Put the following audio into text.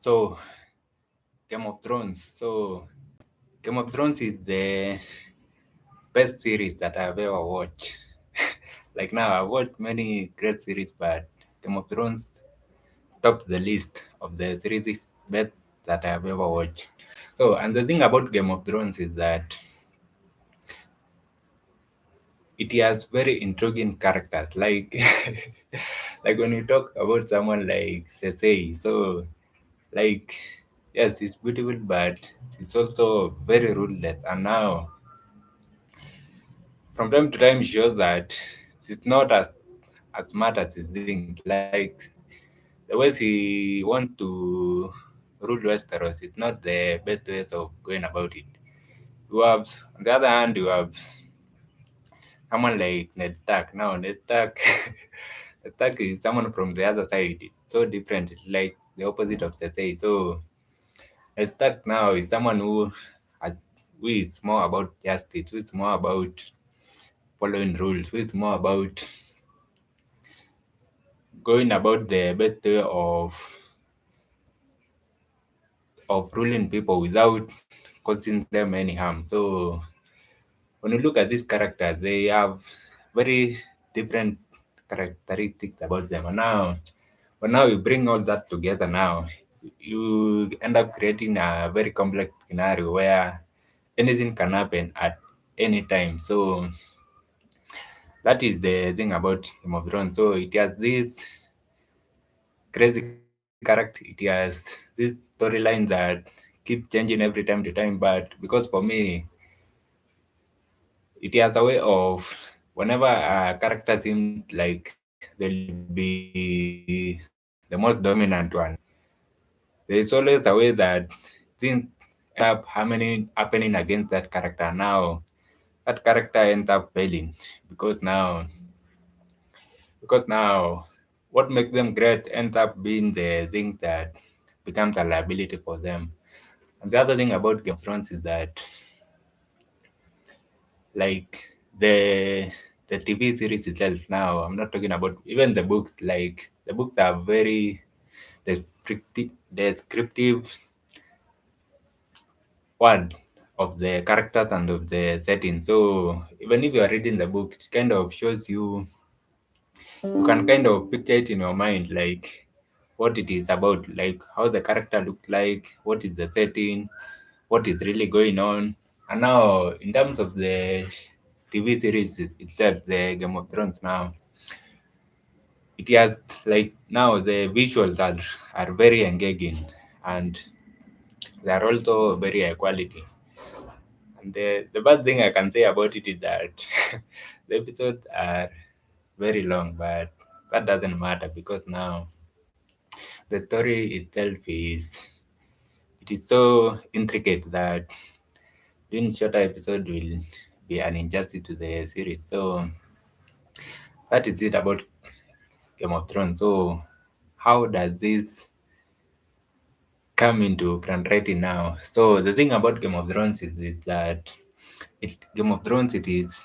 So, Game of Thrones. Game of Thrones is the best series that I've ever watched. Like now, I've watched many great series, but Game of Thrones topped the list of the series best that I've ever watched. So, and the thing about Game of Thrones is that it has very intriguing characters. Like, like when you talk about someone like Cersei, so like, yes, it's beautiful, but it's also very ruthless. And now, from time to time, shows that it's not as smart as he thinks. Like the ways he want to rule Westeros, it's not the best ways of going about it. You have, on the other hand, you have someone like Ned Stark. Now, Ned Stark, Ned Stark is someone from the other side. It's so different. It's like the opposite of Cersei. So, Ned Stark now is someone has- who is more about justice, who is more about following rules, who is more about going about the best way of ruling people without causing them any harm. So when you look at these characters, they have very different characteristics about them. And now you bring all that together now, you end up creating a very complex scenario where anything can happen at any time. So that is the thing about Game of Thrones. So it has this crazy character. It has this storyline that keep changing every time to time. But because for me, it has a way of whenever a character seems like they'll be the most dominant one, there is always a way that things end up happening against that character. Now that character ends up failing because now what makes them great ends up being the thing that becomes a liability for them. And the other thing about Game of Thrones is that like the the TV series itself. Now I'm not talking about even the books. Like the books are very descriptive word of the characters and of the setting. So even if you are reading the book, it kind of shows you can kind of picture it in your mind, like what it is about, like how the character looks like, what is the setting, what is really going on. And now, in terms of the TV series itself, the Game of Thrones, now it has like now the visuals are very engaging and they are also very high quality. And the bad thing I can say about it is that the episodes are very long, but that doesn't matter because now the story itself is so intricate that doing shorter episode will be an injustice to the series. So that is it about Game of Thrones. So how does this come into grand now? So the thing about Game of Thrones is that Game of Thrones it is